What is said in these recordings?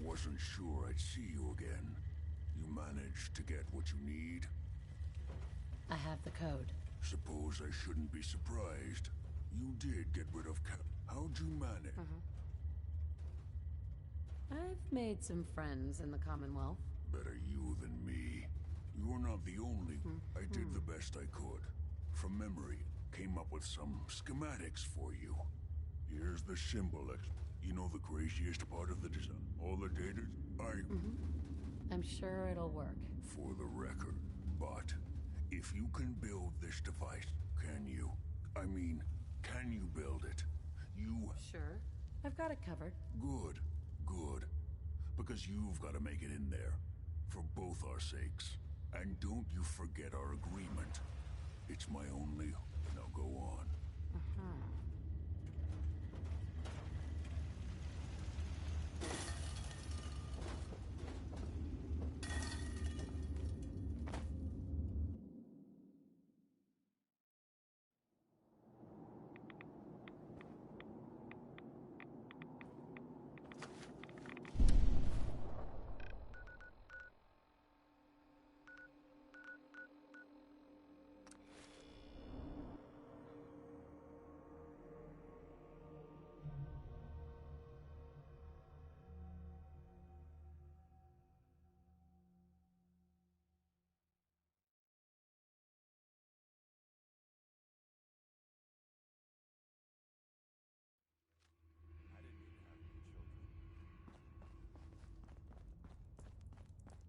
Wasn't sure I'd see you again. You managed to get what you need? I have the code. Suppose I shouldn't be surprised. You did get rid of How'd you manage? I've made some friends in the Commonwealth. Better you than me. You're not the only. I did the best I could. From memory, came up with some schematics for you. Here's the symbol. You know the craziest part of the design? All the data, I'm sure it'll work. For the record, but if you can build this device, can you? I mean, can you build it? You... Sure. I've got it covered. Good, good. Because you've got to make it in there. For both our sakes. And don't you forget our agreement. It's my only... Now go on.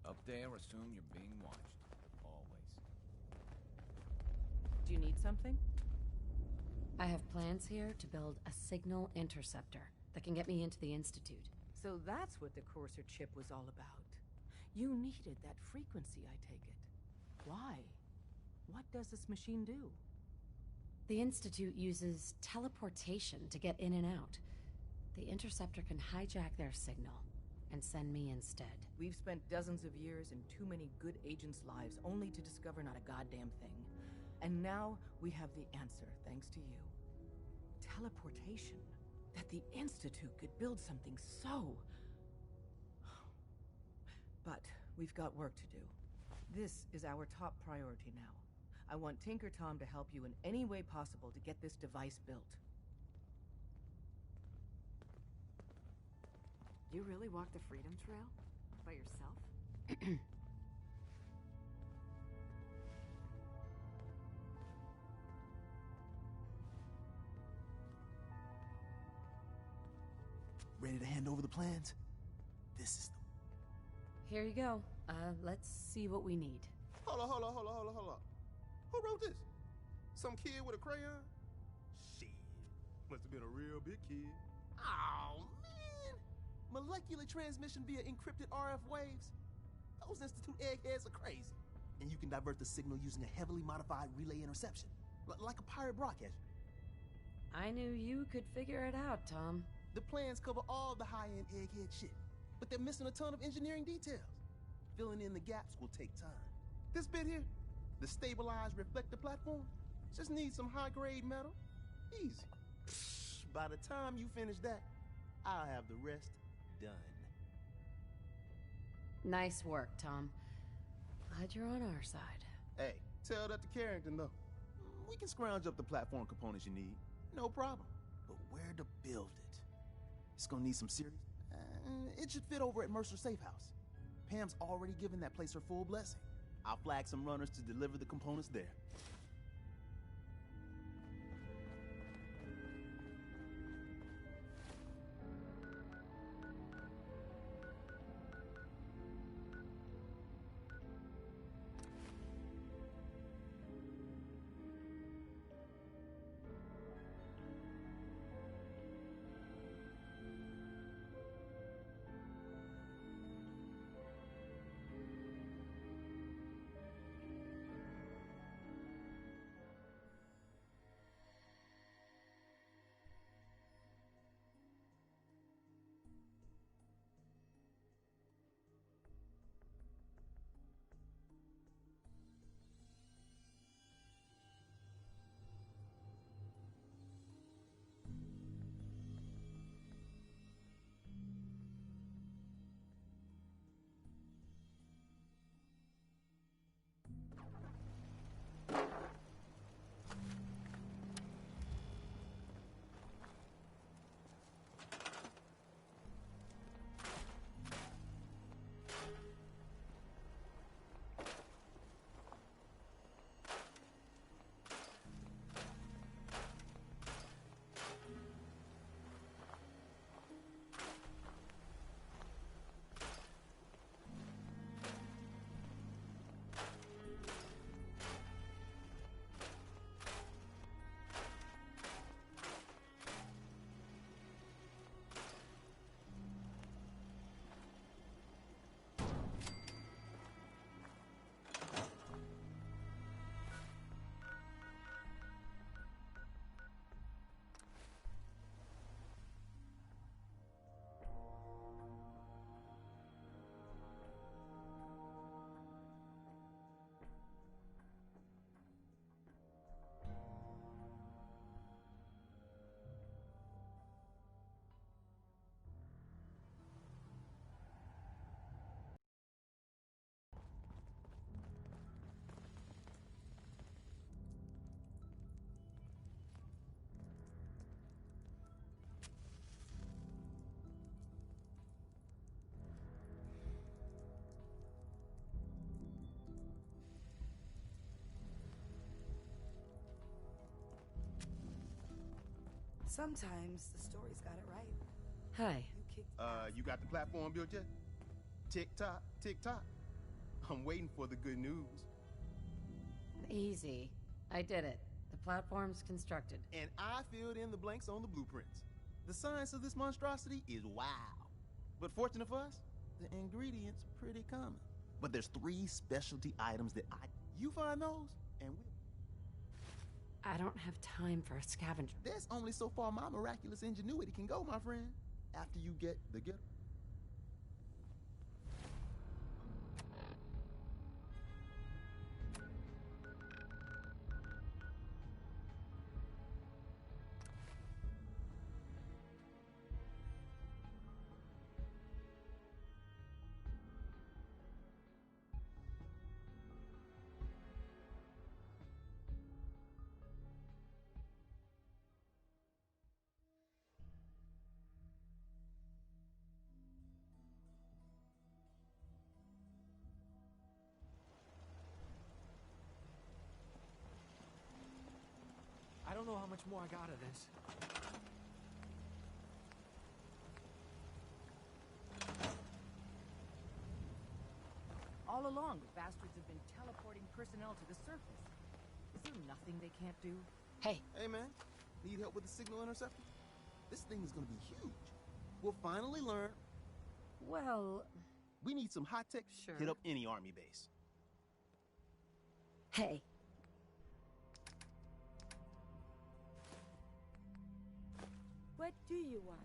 Up there, assume you're being watched. Always. Do you need something? I have plans here to build a signal interceptor that can get me into the Institute. So that's what the Courser chip was all about. You needed that frequency, I take it. Why? What does this machine do? The Institute uses teleportation to get in and out. The interceptor can hijack their signal and send me instead. We've spent dozens of years and too many good agents' lives only to discover not a goddamn thing. And now we have the answer, thanks to you. Teleportation. That the Institute could build something so... But we've got work to do. This is our top priority now. I want Tinker Tom to help you in any way possible to get this device built. You really walked the Freedom Trail? By yourself? Ready to hand over the plans? This is the... Here you go. Let's see what we need. Hold on. Who wrote this? Some kid with a crayon? Shit. Must have been a real big kid. Oh, man! Molecular transmission via encrypted RF waves? Those Institute eggheads are crazy. And you can divert the signal using a heavily modified relay interception. Like a pirate broadcaster. I knew you could figure it out, Tom. The plans cover all the high-end egghead shit, but they're missing a ton of engineering details. Filling in the gaps will take time. This bit here, the stabilized reflector platform, just needs some high-grade metal. Easy. Psh, by the time you finish that, I'll have the rest done. Nice work, Tom. Glad you're on our side. Hey, tell that to Carrington, though. We can scrounge up the platform components you need. No problem. But where to build it? It's gonna need some serious... it should fit over at Mercer's safe house. Pam's already given that place her full blessing. I'll flag some runners to deliver the components there. Sometimes the story's got it right. Hi. You kicked You got the platform built yet? Tick tock, tick tock. I'm waiting for the good news. Easy. I did it. The platform's constructed. And I filled in the blanks on the blueprints. The science of this monstrosity is wow. But fortunate for us, the ingredients pretty common. But there's 3 specialty items that you find those, and I don't have time for a scavenger. there's only so far my miraculous ingenuity can go, my friend. After you get the getter. I don't know how much more I got of this. All along, the bastards have been teleporting personnel to the surface. Is there nothing they can't do? Hey, Hey, man. Need help with the signal interceptor? This thing is gonna be huge. We'll finally learn. well, We need some high-tech Sure. hit up any army base. hey. What do you want?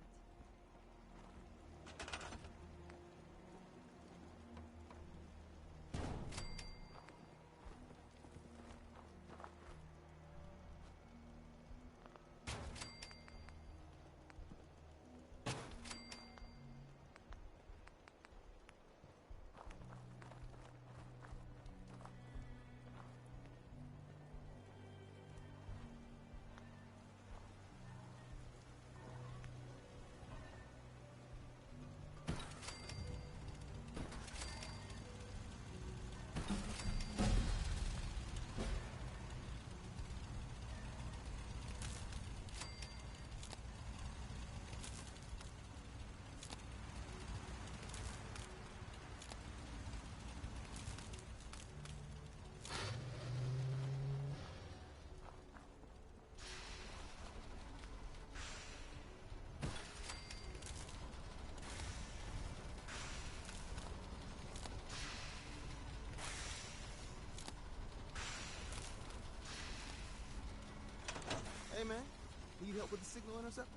Hey, man. Need help with the signal interceptor?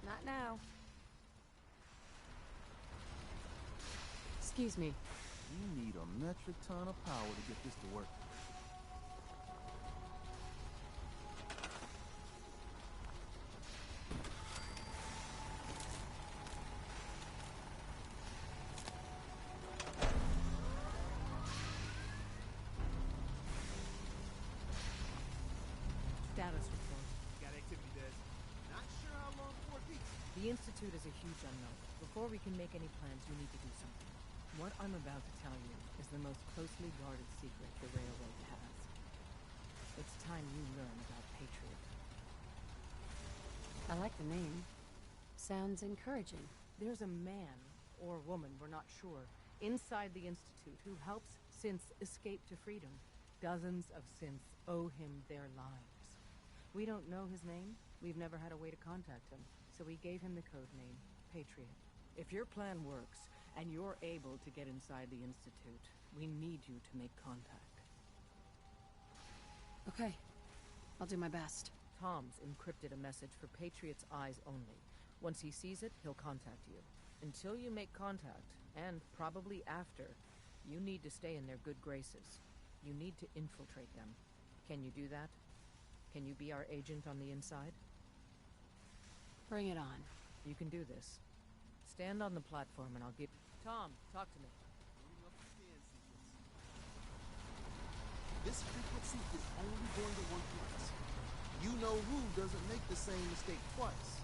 Not now. Excuse me. You need a metric ton of power to get this to work. Status report. Got activity, Des. Not sure how long for it keeps. The Institute is a huge unknown. Before we can make any plans, you need to do something. What I'm about to tell you is the most closely guarded secret the Railroad has. It's time you learn about Patriot. I like the name. Sounds encouraging. There's a man, or woman, we're not sure, inside the Institute who helps synths escape to freedom. Dozens of synths owe him their lives. We don't know his name. We've never had a way to contact him. So we gave him the code name, Patriot. If your plan works, and you're able to get inside the Institute, we need you to make contact. Okay. I'll do my best. Tom's encrypted a message for Patriot's eyes only. Once he sees it, he'll contact you. Until you make contact, and probably after, you need to stay in their good graces. You need to infiltrate them. Can you do that? Can you be our agent on the inside? Bring it on. You can do this. Stand on the platform and I'll give... Tom, talk to me. This frequency is only going to work once. You know who doesn't make the same mistake twice.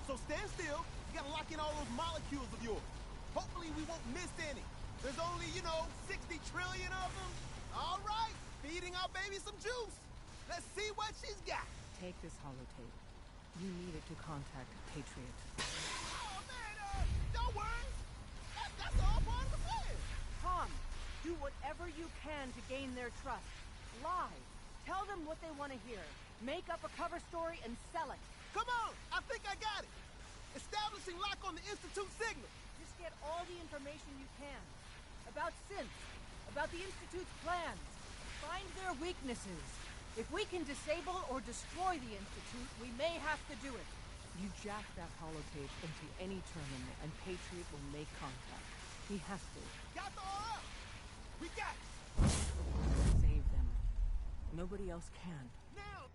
So stand still. You gotta lock in all those molecules of yours. Hopefully we won't miss any. There's only, 60 trillion of them. All right, feeding our baby some juice. Let's see what she's got. Take this holotape. You need it to contact Patriot. Oh, man, don't worry. That's all part of the plan. Tom, do whatever you can to gain their trust. Lie. Tell them what they want to hear. Make up a cover story and sell it. Come on, I think I got it. Establishing lock on the Institute signal. Just get all the information you can. About synths. About the Institute's plans. Find their weaknesses. If we can disable or destroy the Institute, we may have to do it. You jack that holotape into any terminal, and Patriot will make contact. He has to. Got the aura! We got it! Save them. Nobody else can. Now!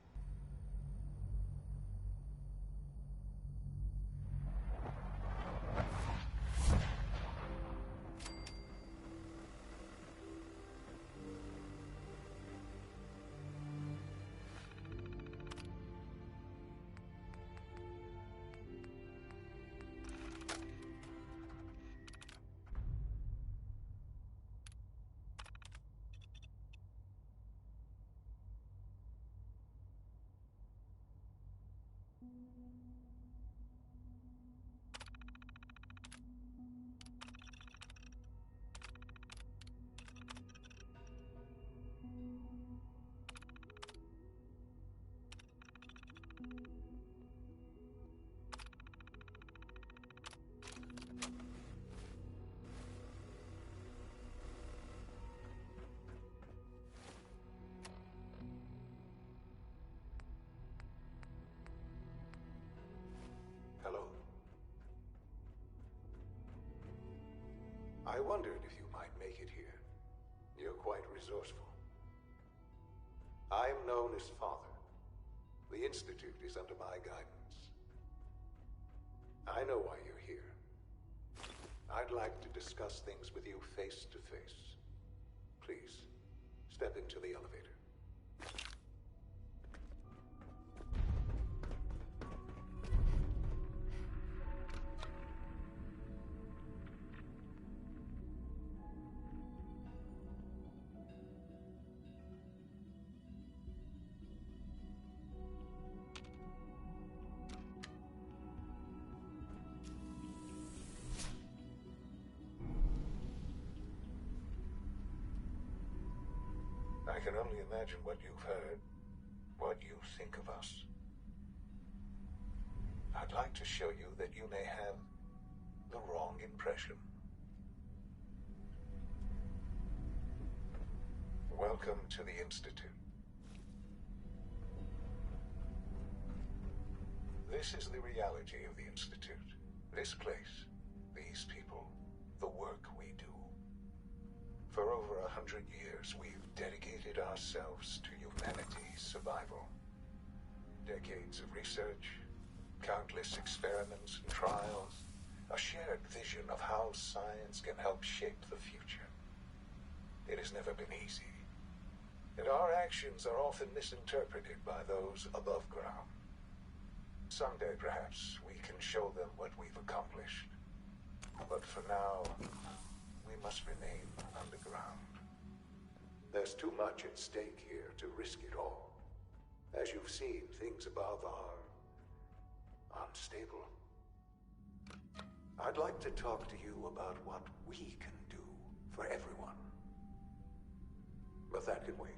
Hello. I wondered if you might make it here. You're quite resourceful. I'm known as Father. The Institute is under my guidance. I know why you're here. I'd like to discuss things with you face to face. Please, step into the elevator. I can only imagine what you've heard, what you think of us. I'd like to show you that you may have the wrong impression. Welcome to the Institute. This is the reality of the Institute. This place, these people, the work we do. For over 100 years, we've dedicated ourselves to humanity's survival. Decades of research, countless experiments and trials, a shared vision of how science can help shape the future. It has never been easy, and our actions are often misinterpreted by those above ground. Someday, perhaps, we can show them what we've accomplished. But for now, we must remain underground. There's too much at stake here to risk it all. As you've seen, things above are unstable. I'd like to talk to you about what we can do for everyone. But that can wait.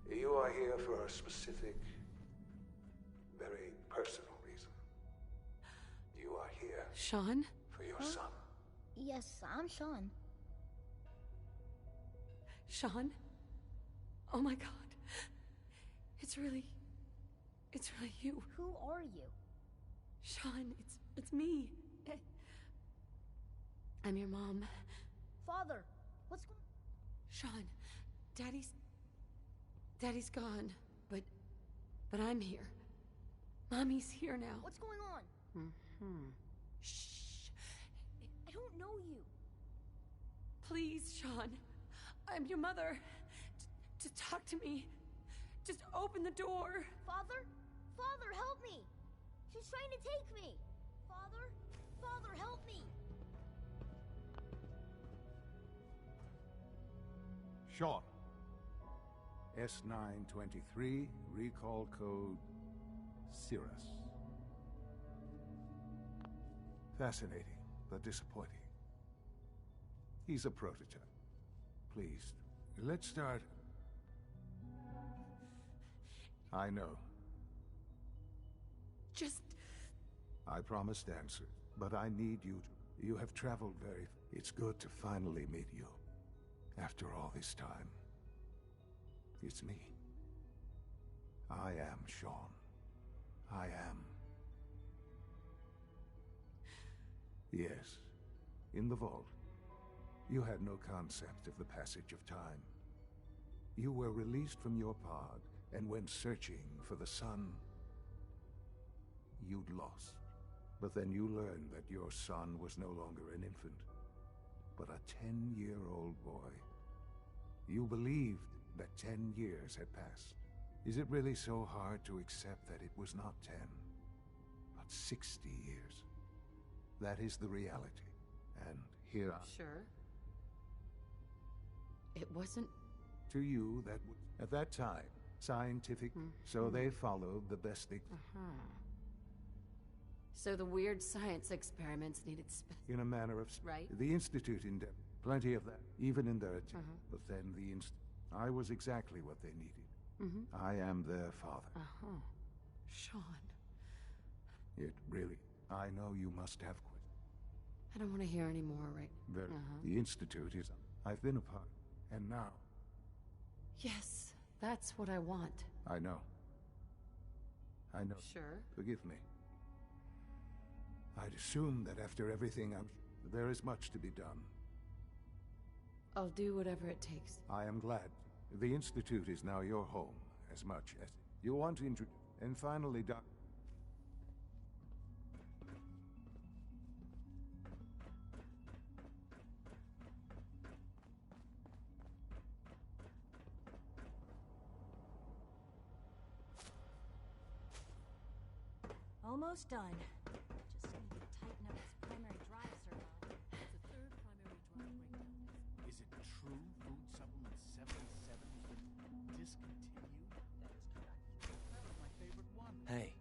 You are here for a specific, very personal reason. You are here... Sean? ...for your son. Yes, I'm Sean. Sean? Oh my god. It's really you. Who are you? Sean, it's me. I'm your mom. Father, what's going... Sean, Daddy's gone, but I'm here. Mommy's here now. What's going on? Shh. I don't know you. Please, Sean. I'm your mother. Just talk to me. Just open the door. Father? Father, help me! She's trying to take me! Father? Father, help me! Sean. S923, recall code Cirrus. Fascinating, but disappointing. He's a prototype. Please, let's start. I know. Just... I promised answers, but I need you to... You have traveled very... It's good to finally meet you. After all this time. It's me. I am Sean. I am. Yes. In the vault. You had no concept of the passage of time. You were released from your pod, and went searching for the sun. You'd lost. But then you learned that your son was no longer an infant, but a 10-year-old boy. You believed that 10 years had passed. Is it really so hard to accept that it was not 10, but 60 years? That is the reality. And here I... Sure. It wasn't... To you, that was... At that time, scientific... So they followed the best they... So the weird science experiments needed In a manner of... Right. The Institute in depth. Plenty of that, even in their attempt. But then the I was exactly what they needed. I am their father. Sean. It really... I know you must have quit. I don't want to hear any more, right? Very. The Institute is... I've been a part. And now... Yes, that's what I want. I know. I know. Sure. Forgive me. I'd assume that after everything there is much to be done. I'll do whatever it takes. I am glad. The Institute is now your home, as much as... You want to introduce... And finally, Doc... Almost done. Just need to tighten up this primary drive servo. It's the third primary drive breakdown. Is it true food supplement 77 will discontinue? That is correct. That was my favorite one. Hey,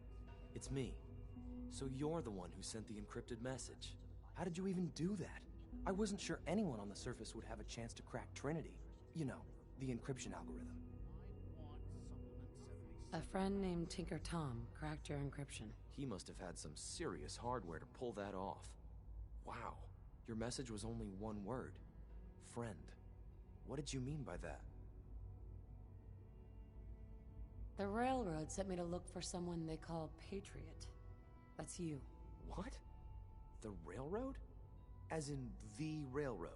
it's me. So you're the one who sent the encrypted message. How did you even do that? I wasn't sure anyone on the surface would have a chance to crack Trinity. You know, the encryption algorithm. A friend named Tinker Tom cracked your encryption. He must have had some serious hardware to pull that off. Wow, your message was only one word. Friend. What did you mean by that? The railroad sent me to look for someone they call Patriot. That's you. What? The railroad? As in the railroad?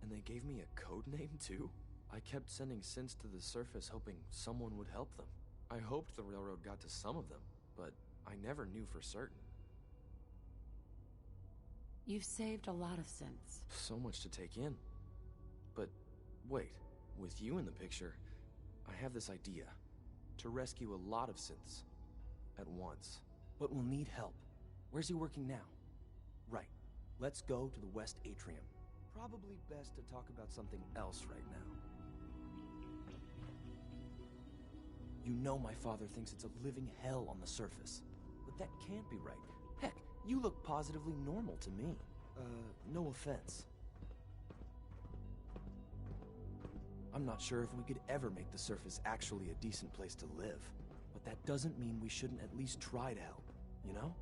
And they gave me a code name too? I kept sending synths to the surface hoping someone would help them. I hoped the railroad got to some of them, but I never knew for certain. You've saved a lot of synths. So much to take in. But wait, with you in the picture, I have this idea. To rescue a lot of synths at once. But we'll need help. Where's he working now? Right. Let's go to the West Atrium. Probably best to talk about something else right now. You know my father thinks it's a living hell on the surface. But that can't be right. Heck, you look positively normal to me. No offense. I'm not sure if we could ever make the surface actually a decent place to live. But that doesn't mean we shouldn't at least try to help, you know?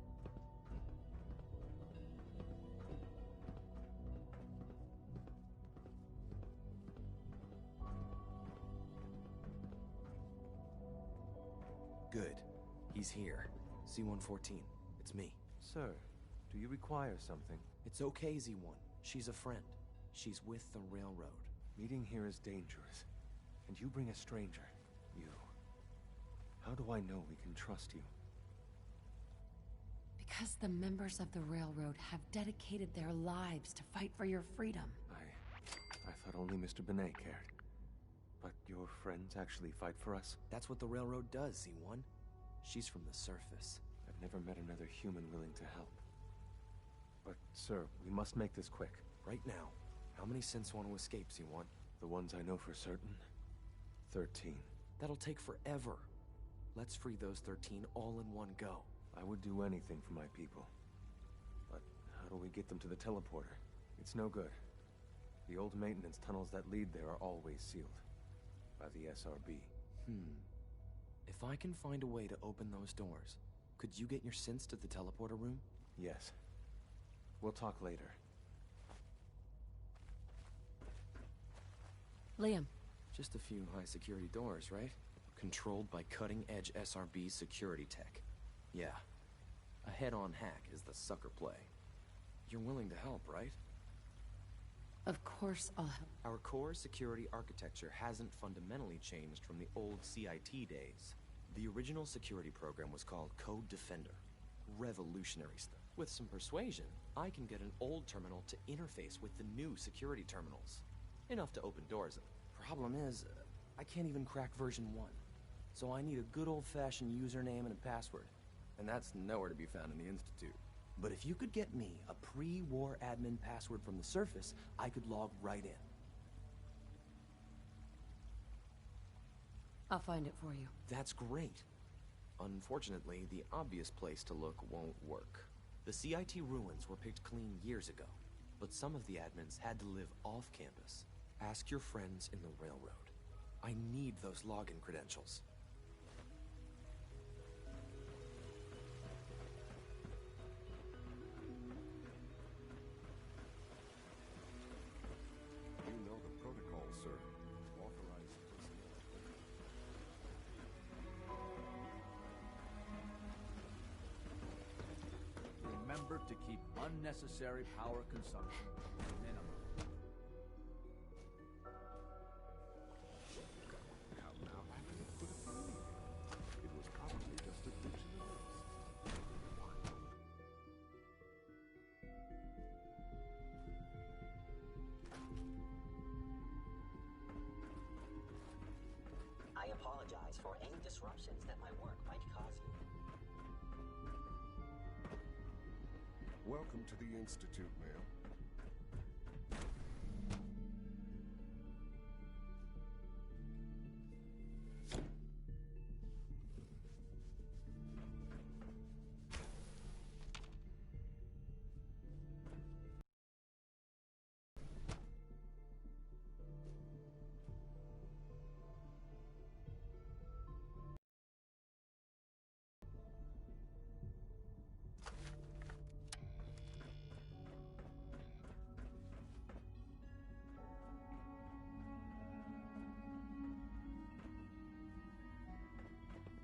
Good. He's here. C-114. It's me. Sir, do you require something? It's okay, Z-1. She's a friend. She's with the railroad. Meeting here is dangerous. And you bring a stranger. You. How do I know we can trust you? Because the members of the railroad have dedicated their lives to fight for your freedom. I thought only Mr. Benet cared. But your friends actually fight for us? That's what the railroad does, Z-1. She's from the surface. I've never met another human willing to help. But, sir, we must make this quick. Right now. How many synths want to escape, Z-1? The ones I know for certain. 13. That'll take forever. Let's free those 13 all in one go. I would do anything for my people. But how do we get them to the teleporter? It's no good. The old maintenance tunnels that lead there are always sealed. By the SRB. If I can find a way to open those doors, could you get your synths to the teleporter room? Yes. We'll talk later. Liam. Just a few high-security doors, right? Controlled by cutting-edge SRB security tech. Yeah. A head-on hack is the sucker play. You're willing to help, right? Of course I'll help. Our core security architecture hasn't fundamentally changed from the old CIT days. The original security program was called Code Defender. Revolutionary stuff. With some persuasion, I can get an old terminal to interface with the new security terminals. Enough to open doors. Problem is, I can't even crack version 1. So I need a good old-fashioned username and a password. And that's nowhere to be found in the Institute. But if you could get me a pre-war admin password from the surface, I could log right in. I'll find it for you. That's great. Unfortunately, the obvious place to look won't work. The CIT ruins were picked clean years ago, but some of the admins had to live off campus. Ask your friends in the railroad. I need those login credentials. You know the protocol, sir. Authorized personnel. Remember to keep unnecessary power consumption minimum. Now, I could have put it believe. It was probably just a glitch in the matrix. I apologize for any disruptions that my work might cause you. Welcome to the Institute, ma'am.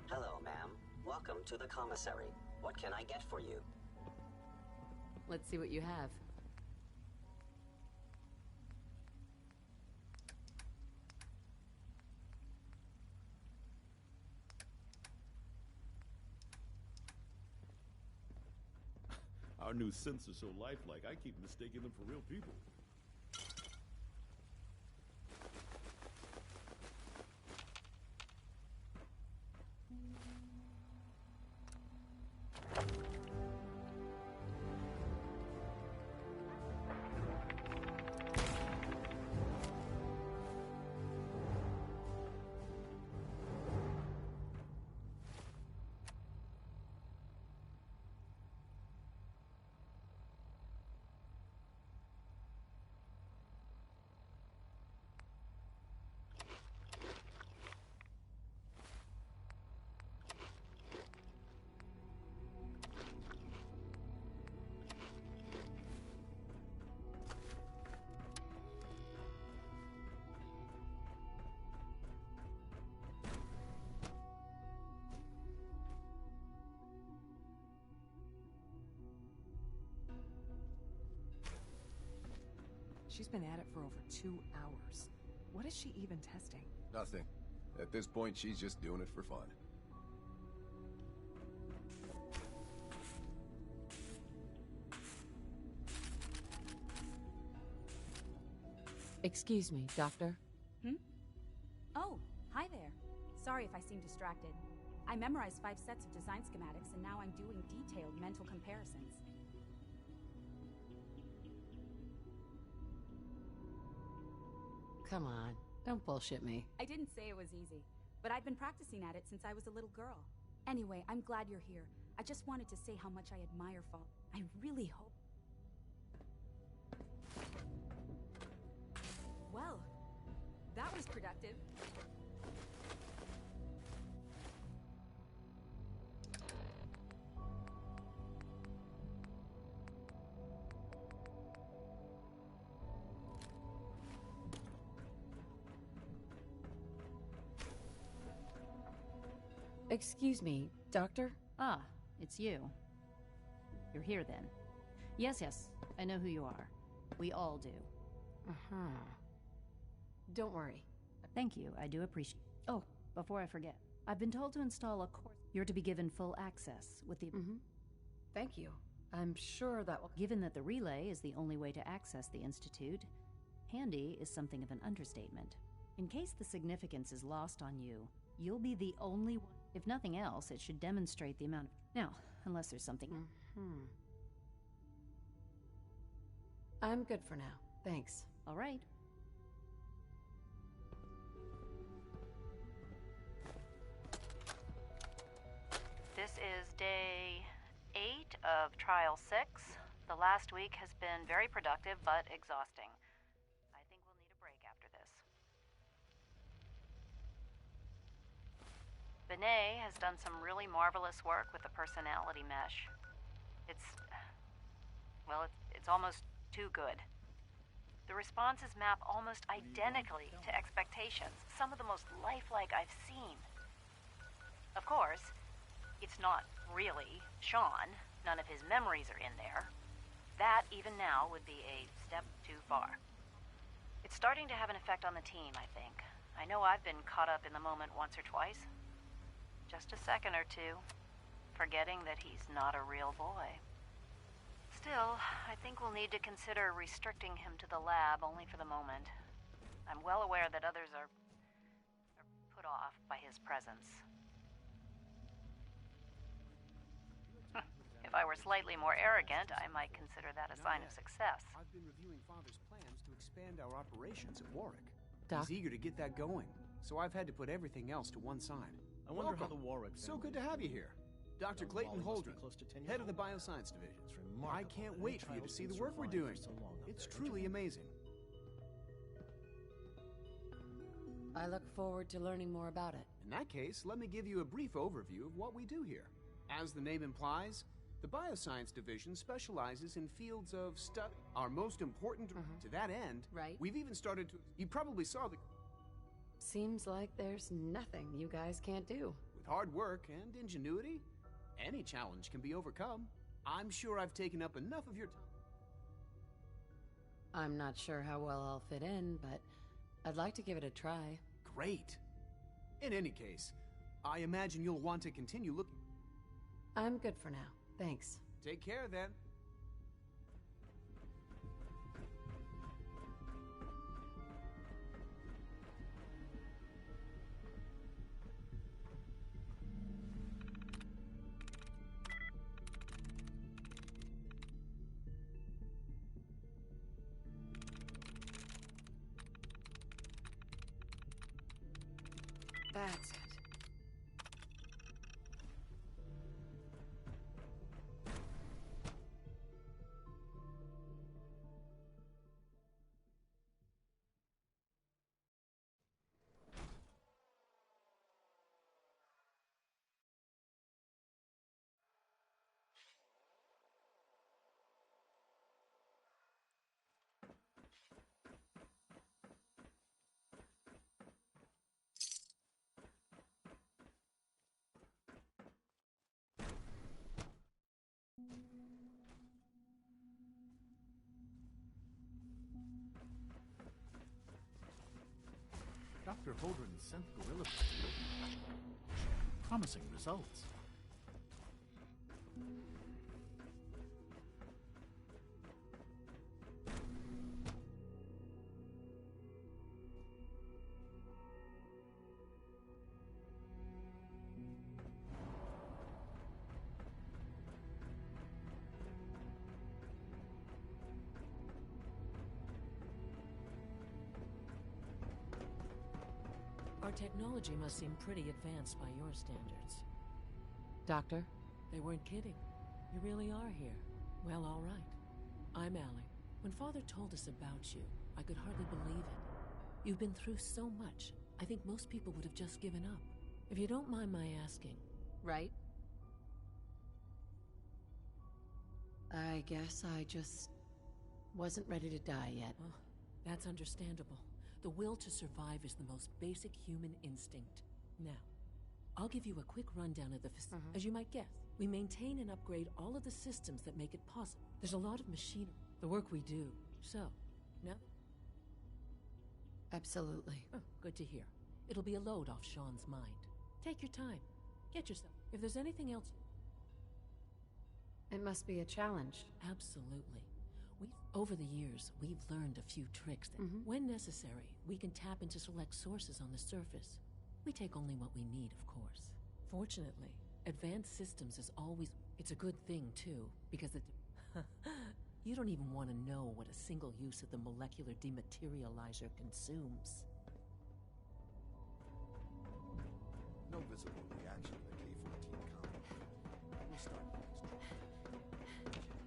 Hello, ma'am. Welcome to the commissary. What can I get for you? Let's see what you have. Our new synths are so lifelike, I keep mistaking them for real people. She's been at it for over 2 hours. What is she even testing? Nothing. At this point, she's just doing it for fun. Excuse me, Doctor? Oh, hi there. Sorry if I seem distracted. I memorized 5 sets of design schematics, and now I'm doing detailed mental comparisons. Come on. Don't bullshit me. I didn't say it was easy, but I've been practicing at it since I was a little girl. Anyway, I'm glad you're here. I just wanted to say how much I admire Father. I really hope... Well, that was productive. Excuse me, Doctor? Ah, it's you. You're here then. Yes, I know who you are. We all do. Uh-huh. Don't worry. Thank you, I do appreciate... Oh, before I forget, I've been told to install a course. You're to be given full access with the... Thank you. I'm sure that will... Given that the relay is the only way to access the Institute, handy is something of an understatement. In case the significance is lost on you, you'll be the only one. If nothing else, it should demonstrate the amount of... Now, unless there's something... I'm good for now. Thanks. All right. This is day 8 of Trial 6. The last week has been very productive, but exhausting. I think we'll need a break after this. Benet has done some really marvelous work with the personality mesh. It's almost too good. The responses map almost identically to expectations, some of the most lifelike I've seen. Of course, it's not really Sean. None of his memories are in there. That, even now, would be a step too far. It's starting to have an effect on the team, I think. I know I've been caught up in the moment once or twice. Just a second or two, forgetting that he's not a real boy. Still, I think we'll need to consider restricting him to the lab only for the moment. I'm well aware that others are put off by his presence. If I were slightly more arrogant, I might consider that a sign of success. I've been reviewing Father's plans to expand our operations at Warwick. Doc? He's eager to get that going, so I've had to put everything else to one side. I wonder how the Warwick So good to have you here. Dr. Clayton Holdren, head of the Bioscience Division. I can't wait for you to see the work we're doing. It's truly amazing. I look forward to learning more about it. In that case, let me give you a brief overview of what we do here. As the name implies, the Bioscience Division specializes in fields of study. Our most important... To that end, we've even started to... You probably saw the... Seems like there's nothing you guys can't do. With hard work and ingenuity, any challenge can be overcome. I'm sure I've taken up enough of your time. I'm not sure how well I'll fit in, but I'd like to give it a try. Great. In any case, I imagine you'll want to continue looking. I'm good for now. Thanks. Take care, then. That's it. Dr. Holdren's synth gorilla... Promising results. Our technology must seem pretty advanced by your standards. Doctor? They weren't kidding. You really are here. Well, all right. I'm Allie. When Father told us about you, I could hardly believe it. You've been through so much, I think most people would have just given up. If you don't mind my asking. Right? I guess I just wasn't ready to die yet. Well, that's understandable. The will to survive is the most basic human instinct. Now, I'll give you a quick rundown of the facility. As you might guess, we maintain and upgrade all of the systems that make it possible. There's a lot of machinery, the work we do. So, now? Absolutely. Oh, good to hear. It'll be a load off Sean's mind. Take your time. Get yourself. If there's anything else... It must be a challenge. Absolutely. Over the years, we've learned a few tricks that, when necessary, we can tap into select sources on the surface. We take only what we need, of course. Fortunately, advanced systems is always... It's a good thing, too, because you don't even want to know what a single use of the molecular dematerializer consumes. No visible reaction to the K-14 comment. We'll start next.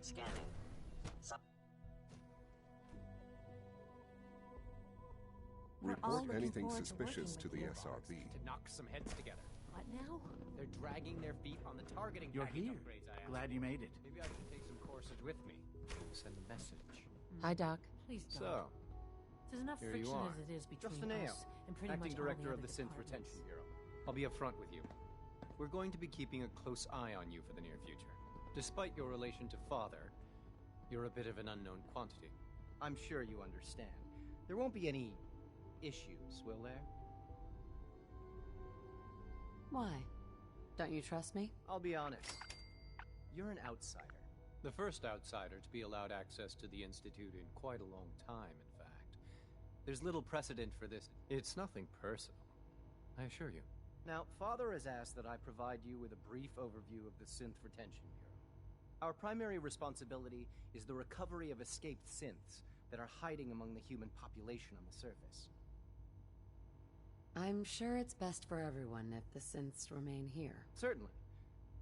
Scanning. Report anything suspicious to the SRB. To knock some heads together. What now? They're dragging their feet on the targeting You're package here. upgrades I Glad you made it. Maybe I should take some courses with me. Send a message. Hi, Doc. Please, Doc. So, There's enough here friction you are. as it is between Justin Ale, us and pretty acting much director all of the Synth departments. Retention Bureau. I'll be upfront with you. We're going to be keeping a close eye on you for the near future. Despite your relation to Father, you're a bit of an unknown quantity. I'm sure you understand. There won't be any issues, will there? Why? Don't you trust me? I'll be honest. You're an outsider. The first outsider to be allowed access to the Institute in quite a long time, in fact. There's little precedent for this. It's nothing personal, I assure you. Now, Father has asked that I provide you with a brief overview of the Synth Retention Bureau. Our primary responsibility is the recovery of escaped synths that are hiding among the human population on the surface. I'm sure it's best for everyone if the synths remain here. Certainly.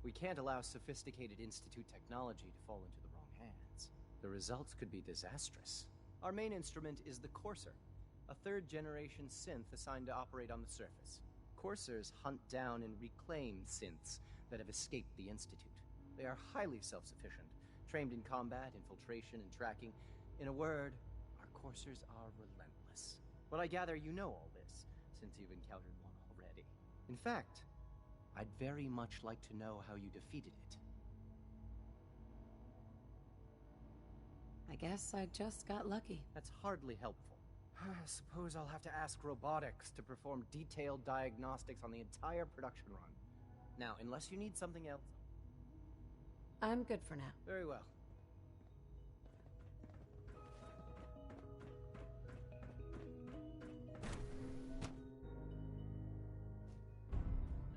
We can't allow sophisticated Institute technology to fall into the wrong hands. The results could be disastrous. Our main instrument is the Courser, a third-generation synth assigned to operate on the surface. Coursers hunt down and reclaim synths that have escaped the Institute. They are highly self-sufficient, trained in combat, infiltration, and tracking. In a word, our Coursers are relentless. But I gather you know all this, since you've encountered one already. In fact, I'd very much like to know how you defeated it. I guess I just got lucky. That's hardly helpful. I suppose I'll have to ask robotics to perform detailed diagnostics on the entire production run. Now, unless you need something else... I'm good for now. Very well.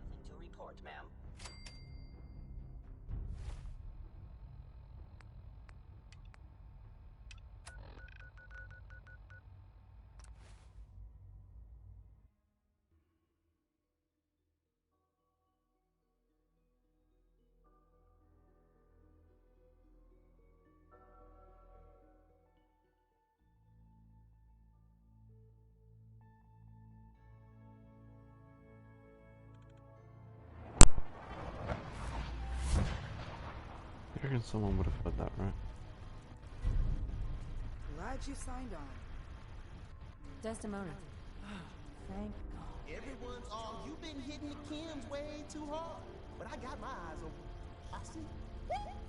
Nothing to report, ma'am. I reckon someone would have heard that, right? Glad you signed on. Desdemona. Thank God. Everyone's all, you've been hitting the chems way too hard. But I got my eyes open. I see.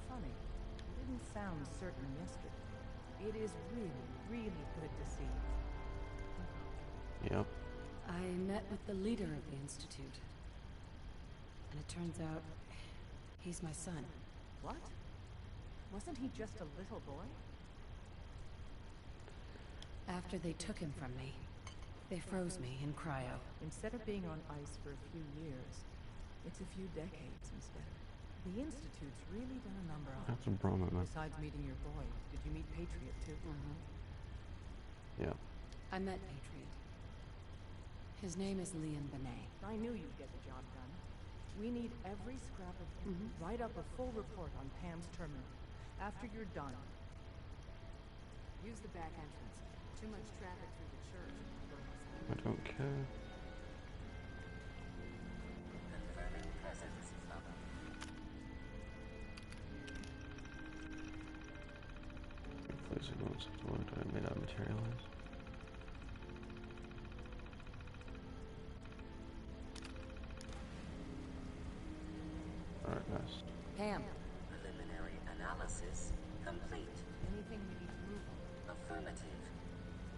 Funny. You didn't sound certain yesterday. It is really, really good to see you. Yep. I met with the leader of the Institute. And it turns out, he's my son. What? Wasn't he just a little boy? After they took him from me, they froze me in cryo. Instead of being on ice for a few years, it's a few decades instead. The Institute's really done a number on That's some promo, man. Besides meeting your boy, did you meet Patriot too? Yeah. I met Patriot. His name is Liam Benet. I knew you'd get the job done. We need every scrap of... Write up a full report on Pam's terminal. After you're done. Use the back entrance. Too much traffic through the church. I don't care. Confirming presence of... Please ignore such a word. I made that materialize. Alright, nice. Pam. Preliminary analysis complete. Anything we need to move on? Affirmative.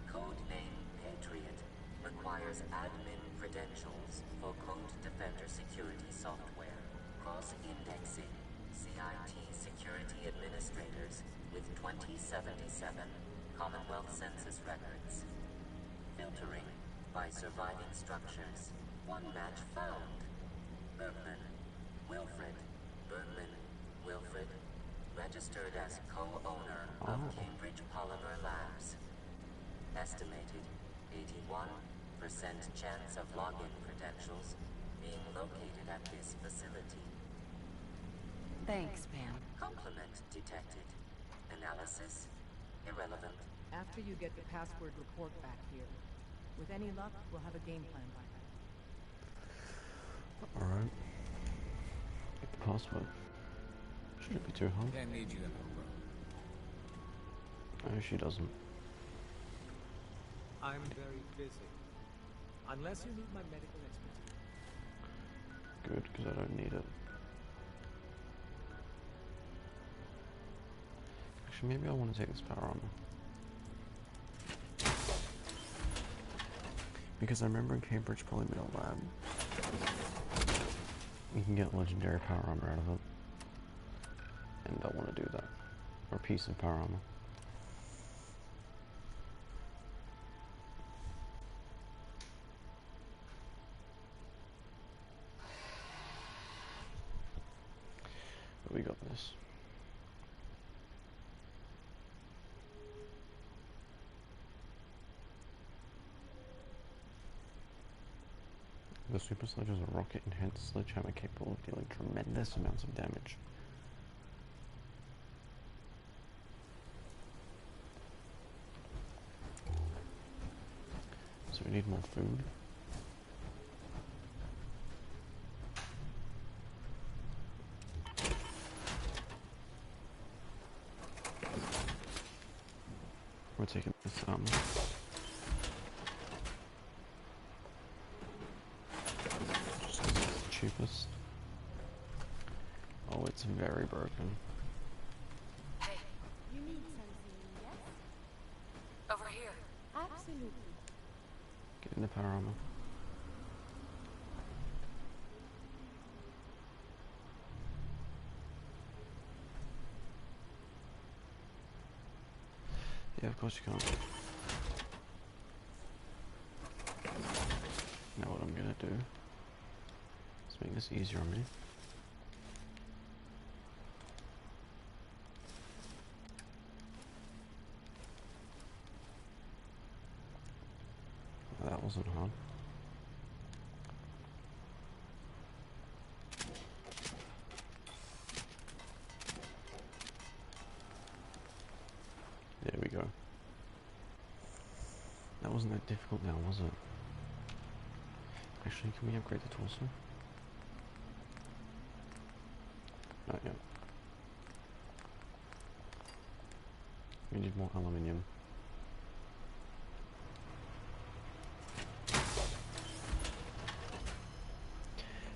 Codename Patriot requires admin credentials for Code Defender security software. Cross-indexing CIT security administrators with 2077 Commonwealth Census records. Filtering by surviving structures. One match found. Bergman. Wilfred. Bergman. Wilfred. Registered as co-owner of Cambridge Polymer Labs. Estimated 81% chance of login credentials being located at this facility. Thanks, Pam. Complement detected. Analysis irrelevant. After you get the password report back here. With any luck, we'll have a game plan by then. Alright. Get the password. Shouldn't be too hard. Can't need you in the room. No, she doesn't. I'm very busy. Unless you need my medical expertise. Good, because I don't need it. Actually, maybe I want to take this power armor. Because I remember in Cambridge Polymer Lab, you can get legendary power armor out of it. And I want to do that. Or a piece of power armor. But we got this. The Super Sledge is a rocket-enhanced sledgehammer capable of dealing tremendous amounts of damage. So we need more food. We're taking this just 'cause it's the cheapest. Oh, it's very broken. Hey, you need something, yes? Over here. Absolutely. Get in the power armor. Yeah, of course you can't. Now what I'm gonna do is make this easier on me. That wasn't hard. There we go. That wasn't that difficult now, was it? Actually, can we upgrade the torso? Not yet. We need more aluminium.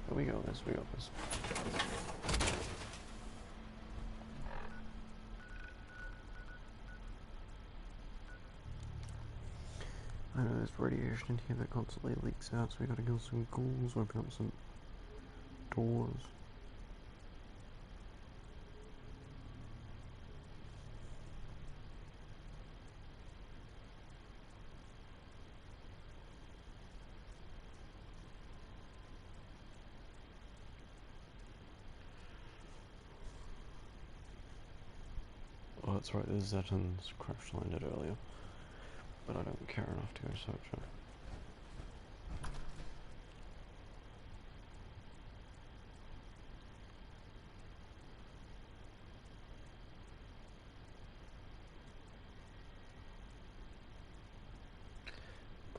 But we got this, we got this. I know there's radiation in here that constantly leaks out, so we gotta kill some ghouls, open up some doors. Oh, that's right, the Zetans crash landed earlier. But I don't care enough to go search it.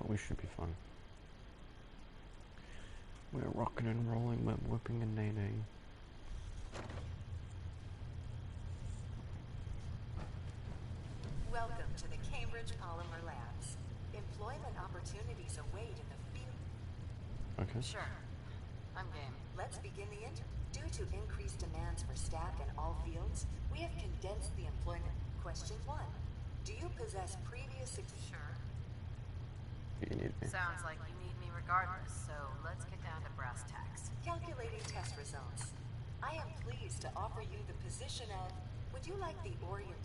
But we should be fine. We're rocking and rolling, we're whipping and nay-nay. Welcome to the Cambridge Polymer Labs. Employment opportunities await in the field. Okay. Sure. I'm game. Let's begin the interview. Due to increased demands for staff in all fields, we have condensed the employment. Question 1. Do you possess previous Sure. You need me. Sounds like you need me regardless, so let's get down to brass tacks. Calculating test results. I am pleased to offer you the position of... Would you like the orient...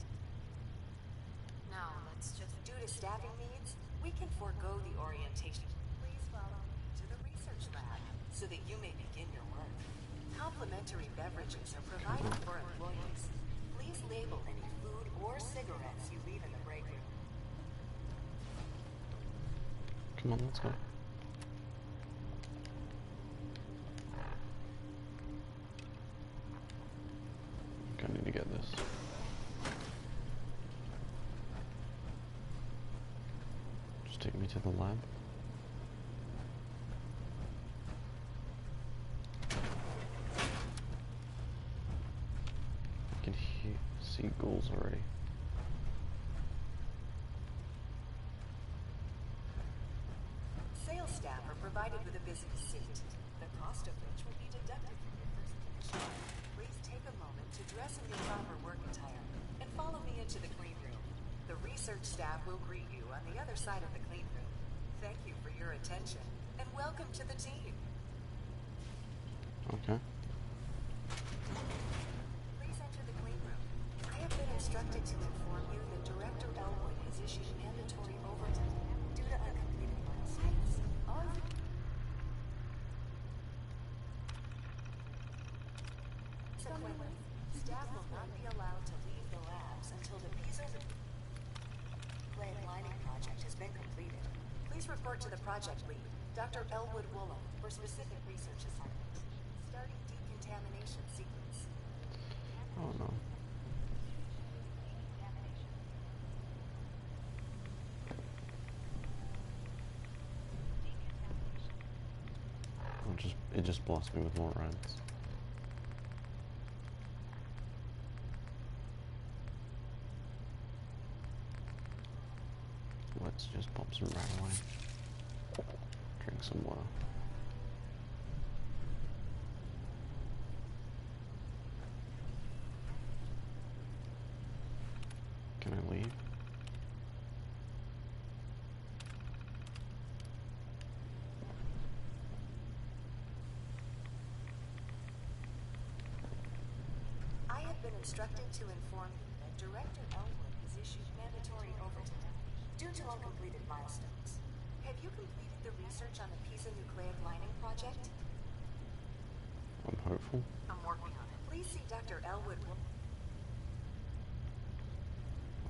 No, let's just... Due to staffing needs, we can forego the orientation. Please follow me to the research lab so that you may begin your work. Complimentary beverages are provided for employees. Please label any food or cigarettes you leave in the break room. Come on, let's go. I need to get this. Just take me to the lab. I can see ghouls already. Sales staff are provided with a business suit, the cost of which will be deducted from your first commission. Please take a moment to dress in your proper work attire and follow me into the clean room. The research staff will greet you on the other side of the clean room. Thank you for your attention and welcome to the team. Okay. Please enter the clean room. I have been instructed to inform you that Director Elwood has issued mandatory overtime due to uncompleted milestones. Consequently, staff will not be allowed to leave the labs until the piezo clay lining project has been completed. Please report to the project lead, Dr. Elwood Woolham, for specific research assignments. Starting decontamination sequence. Oh no. It just blasts me with more rats. Let's just pop some rat away. Drink some water. Can I leave? I have been instructed to inform you that Director Elwood has issued mandatory overtime due to uncompleted milestones. Have you completed the research on the piezonucleic lining project? I'm hopeful. I'm working on it. Please see Dr. Elwood.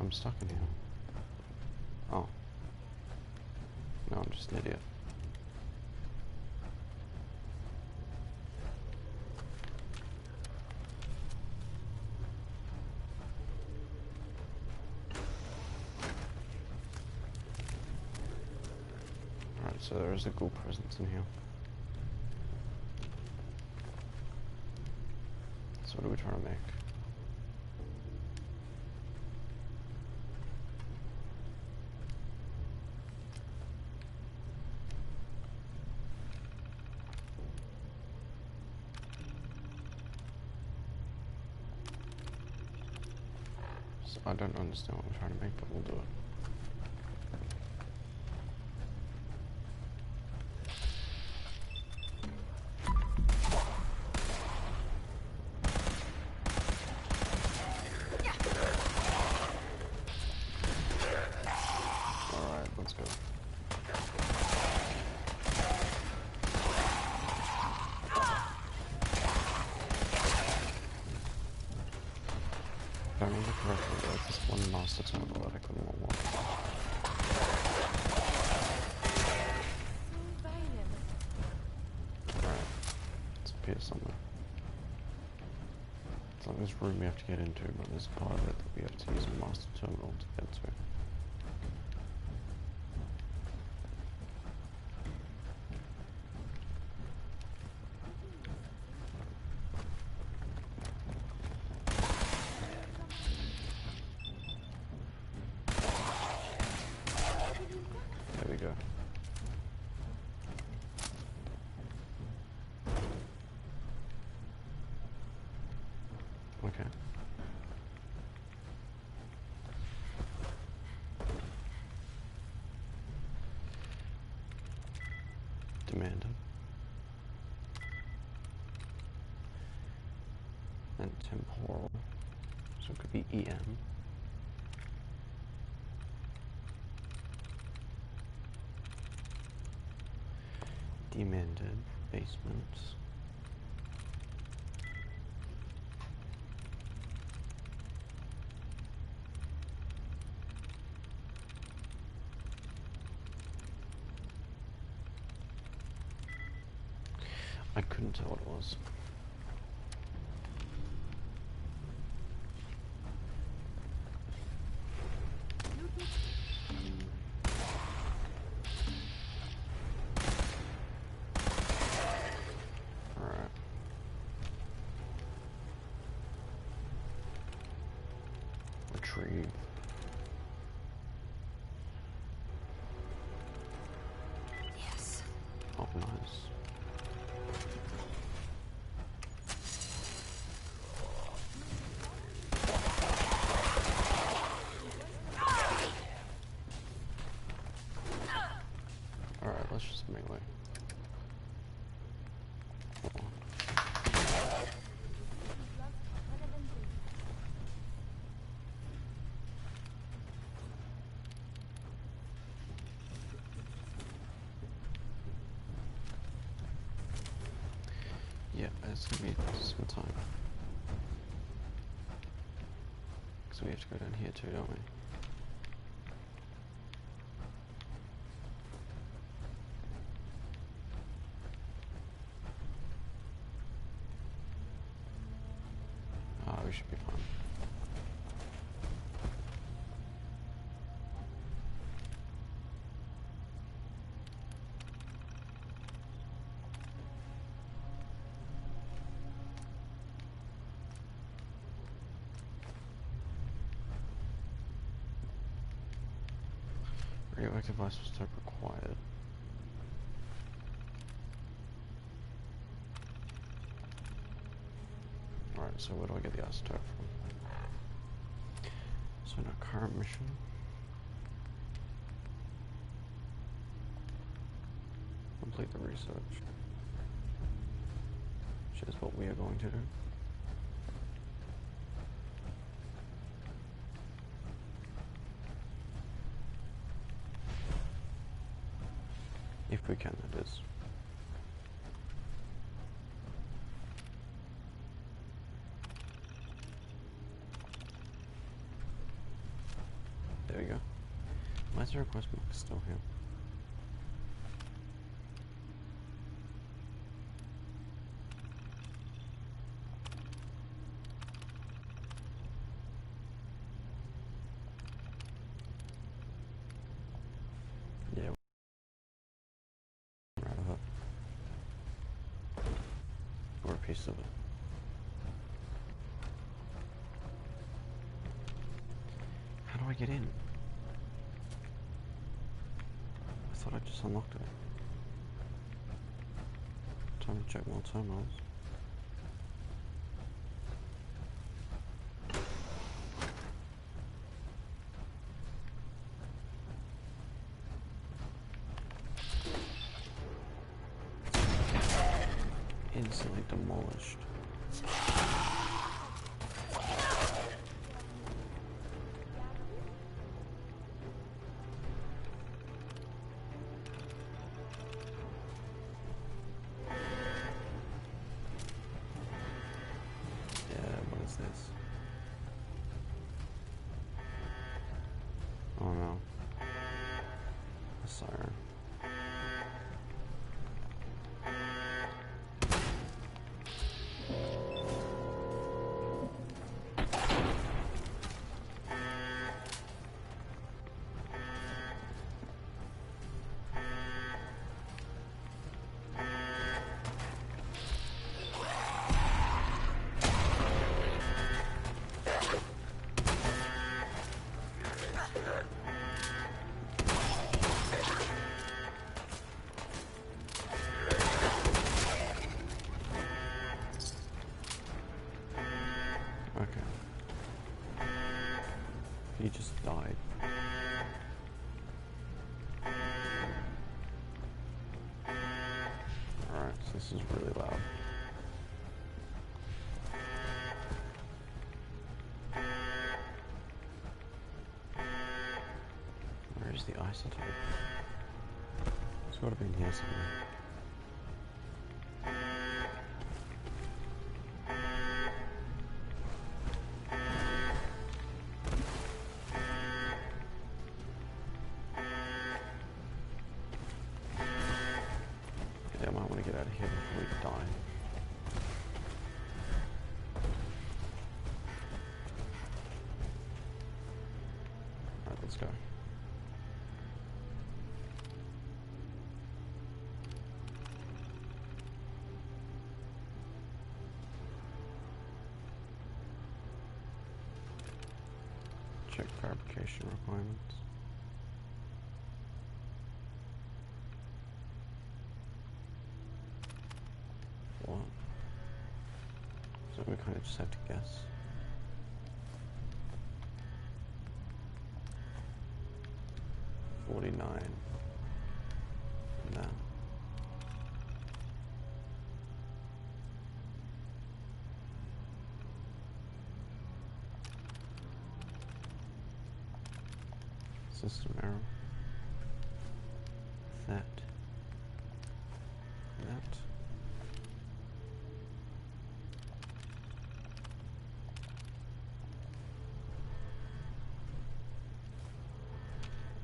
I'm stuck in here. Oh. No, I'm just an idiot. Alright, so there is a ghoul presence in here. So what are we trying to make? I don't understand what we're trying to make, but we'll do it. Alright, let's go. If I remember correctly, there's this one master terminal that I couldn't unlock. Alright, it's up here somewhere. It's like this room we have to get into, but there's a part of it that we have to use a master terminal to get to. Okay. Demanded. And temporal. So it could be EM. Demanded. Basements. I couldn't tell what it was. Alright. Retrieve. Yes. Oh, nice. Alright, let's just melee. Yeah, it's gonna be some time. Because we have to go down here too, don't we? We should be fine. Radioactive isotope required. Alright, so where do I get the isotope from? So in our current mission, complete the research, which is what we are going to do. If we can, that is. There we go. Why is the request mark still here? Yeah. We're out of it. Or a piece of it. How do I get in? I thought I just unlocked it. Time to check more terminals. Instantly demolished. This. Oh no. A siren. Okay. He just died. Alright, so this is really loud. Where's the isotope? It's gotta be in here somewhere. Yeah, I might want to get out of here before we die. Alright, let's go. Check fabrication requirements. What? So we kind of just have to guess. $49. No. System error. That.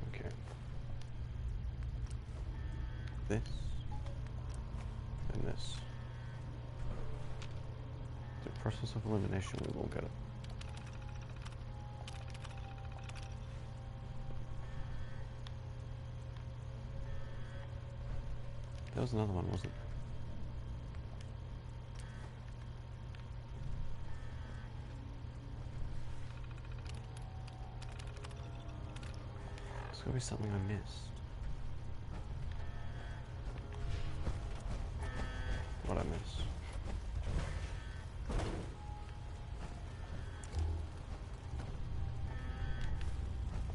Okay. This. And this. The process of elimination, we will get it. There was another one, wasn't there? There's gotta be something I missed. What I miss?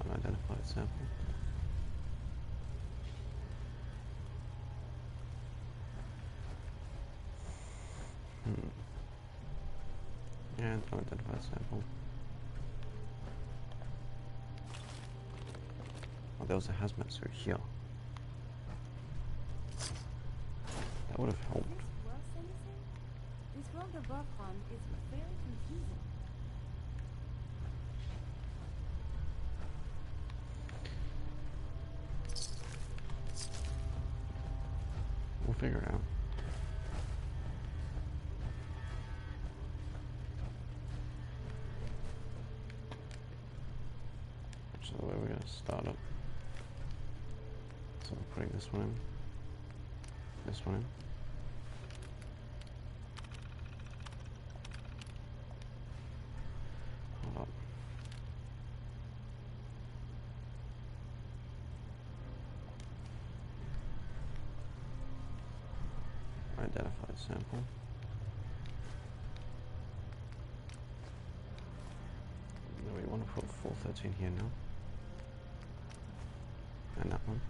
Unidentified sample. And unidentified sample. Oh, there was a hazmat suit here. That would have helped. This world above one is very confusing. We'll figure it out. So the way we're gonna start up. So we're putting this one in. This one in. Hold up. Identified sample. Then we want to put 413 here now. And that one.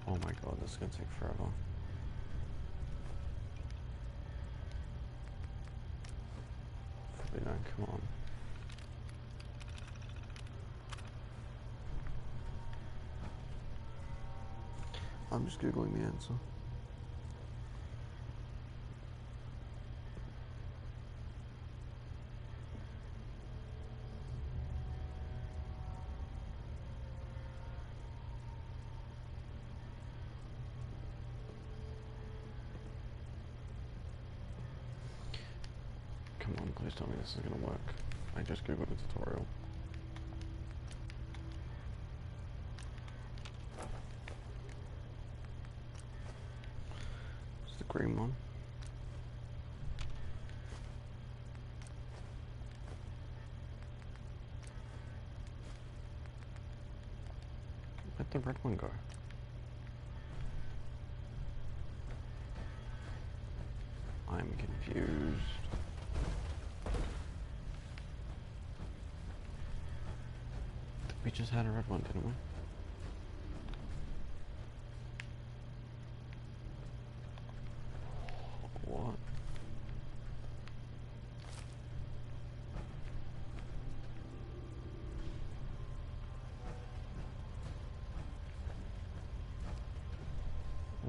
Oh my god, this is gonna take forever. Come on. I'm just googling the answer. Come on, please tell me this is gonna work. I just googled a tutorial. It's the green one. Where'd the red one go? I'm confused. We just had a red one, didn't we? What?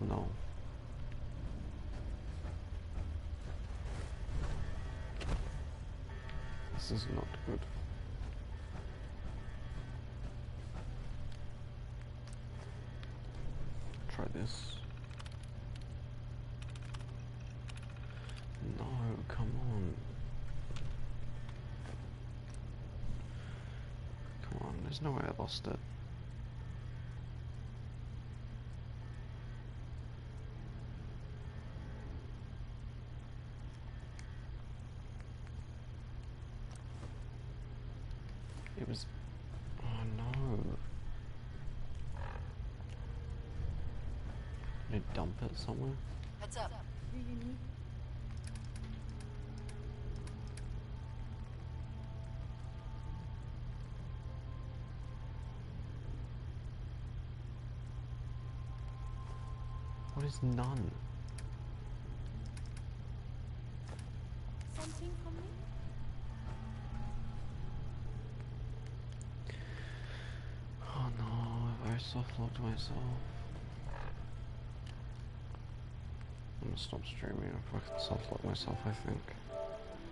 No. This is not good. Try this. No, come on. Come on, there's no way I lost it. It was... Oh no. Can I dump it somewhere? Heads up. Do you need? What is none? Something from me? Oh no, have I soft-locked myself? I'm gonna stop streaming if I can soft-lock myself, I think.